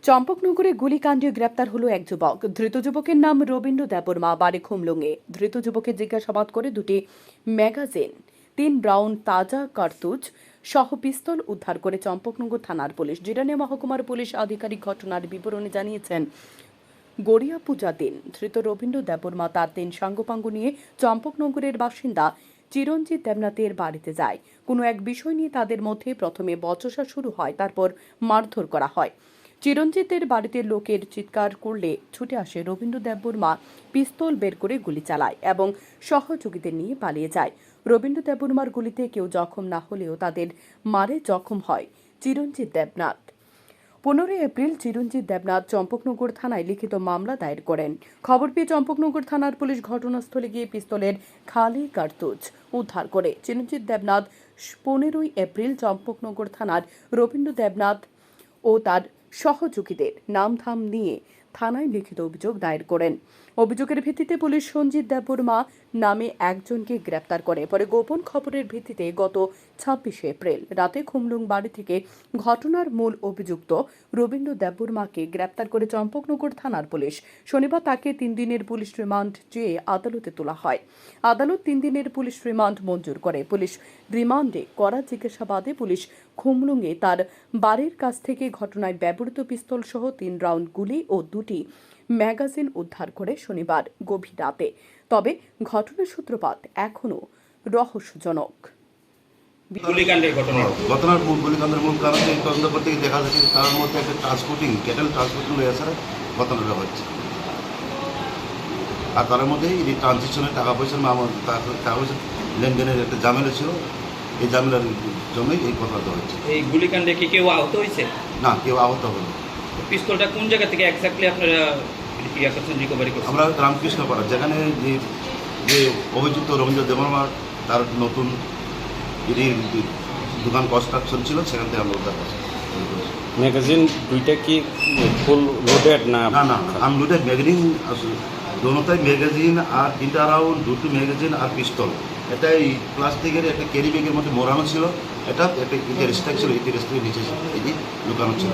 চম্পকনগরে গুলিকাণ্ডে গ্রেপ্তার হলো এক যুবক। ধৃত যুবকের নাম রবীন্দ্র দেববর্মা, বাড়ি খুমলুঙে। ধৃত যুবকের জিজ্ঞাসাবাদ করে দুটি ম্যাগাজিন, 3 রাউন্ড তাজা কার্তুজ সহ পিস্তল উদ্ধার করে চম্পকনগর থানার পুলিশ। জিরানিয়া মহকুমার পুলিশ আধিকারিক ঘটনার বিবরণে জানিয়েছেন, গড়িয়া পূজা দিন ধৃত রবীন্দ্র দেববর্মা তার 3 সাঙ্গপাঙ্গ নিয়ে চম্পকনগরের বাসিন্দা চিরঞ্জিত দেবনাথের বাড়িতে যায়। কোনো এক বিষয় নিয়ে তাদের মধ্যে প্রথমে বচসা শুরু হয়, তারপর মারধর করা হয়। চিরঞ্জিতের বাড়িতে লোকের চিৎকার করলে ছুটে আসে রবীন্দ্র দেববর্মা, পিস্তল বের করে গুলি চালায় এবং সহযোগীদের নিয়ে পালিয়ে যায়। রবীন্দ্র দেববর্মার গুলিতে কেউ জখম না হলেও তাদের মারে জখম হয় চিরঞ্জিত দেবনাথ। 15 এপ্রিল চিরঞ্জিত দেবনাথ চম্পকনগর থানায় লিখিত মামলা দায়ের করেন। খবর পেয়ে চম্পকনগর থানার পুলিশ ঘটনাস্থলে গিয়ে পিস্তলের খালি কার্তুজ উদ্ধার করে। চিরঞ্জিত দেবনাথ 15 এপ্রিল চম্পকনগর থানার রবীন্দ্র দেবনাথ ও তার সহযোগীদের নামধাম নিয়ে থানায় লিখিত অভিযোগ দায়ের করেন। অভিযোগের ভিত্তিতে পুলিশ সঞ্জিত দেববর্মা নামে একজনকে গ্রেপ্তার করে। পরে গোপন খবরের ভিত্তিতে গত 26 এপ্রিল রাতে খুমলুং বাড়ি থেকে ঘটনার মূল অভিযুক্ত রবীন্দ্র দেববর্মাকে গ্রেপ্তার করে চম্পকনগর থানার পুলিশ। শনিবার তাকে 3 দিনের পুলিশ রিমান্ড চেয়ে আদালতে তোলা হয়। আদালত 3 দিনের পুলিশ রিমান্ড মঞ্জুর করে। পুলিশ রিমান্ডে করা জিজ্ঞাসাবাদে পুলিশ খুমলুঙে তার বাড়ির কাছ থেকে ঘটনায় ব্যবহৃত পিস্তল সহ 3 রাউন্ড গুলি ও 2টি ম্যাগাজিন উদ্ধার করে শনিবার গভীর রাতে। তবে ঘটনার সূত্রপাত এখনো রহস্যজনক। ঘটনার গুলিকাণ্ডের মূল কারণ তদন্ত করতে গিয়ে দেখা যাচ্ছে তার মধ্যে একটা ক্যাটেল ট্রান্সপোর্টিং হয়ে ছাড়া ঘটনাটা হচ্ছে। আর তার মধ্যে এই ট্রানজিশনের টাকা পয়সার টাকা পয়সা লেনদেনের একটা ঝামেলা ছিল, এই ঝামেলার জন্যই এই ঘটনাটা হচ্ছে। এই গুলিকাণ্ডে কি কেউ আহত হয়েছে? না, কেউ আহত হলো। পিস্তলটা কোন জায়গা থেকে এক্স্যাক্টলি আপনারা রিকভারি করছেন? আমরা রামকৃষ্ণপাড়া, যেখানে যে অভিযুক্ত রবীন্দ্র দেববর্মা তার নতুন দোকান কনস্ট্রাকশন ছিল, সেখান থেকে আমরা উদ্ধার করছি। ম্যাগাজিন দুইটা কি ফুল লোডেড না? না, আনলোডেড ম্যাগাজিন আসলে দোনোটাই ম্যাগাজিন, আর 3টা রাউন্ড, 2টি ম্যাগাজিন আর পিস্তল। এটা এই প্লাস্টিকের একটা ক্যারি ব্যাগের মধ্যে মোড়ানো ছিল। এটা একটা রেস্ট্রাক ছিল, এই রেস্ট্রাকের নিচে এই লুকানো ছিল।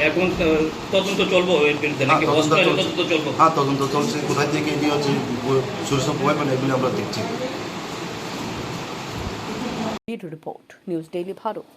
এখন তদন্ত চলবো এর বিরুদ্ধে নাকি? তদন্ত চলবো। হ্যাঁ, তদন্ত চলছে। কোথায় থেকে দিয়ে হচ্ছে সোর্স অফ ওয়েপন, এগুলো আমরা দেখছি। Report news daily Bharat.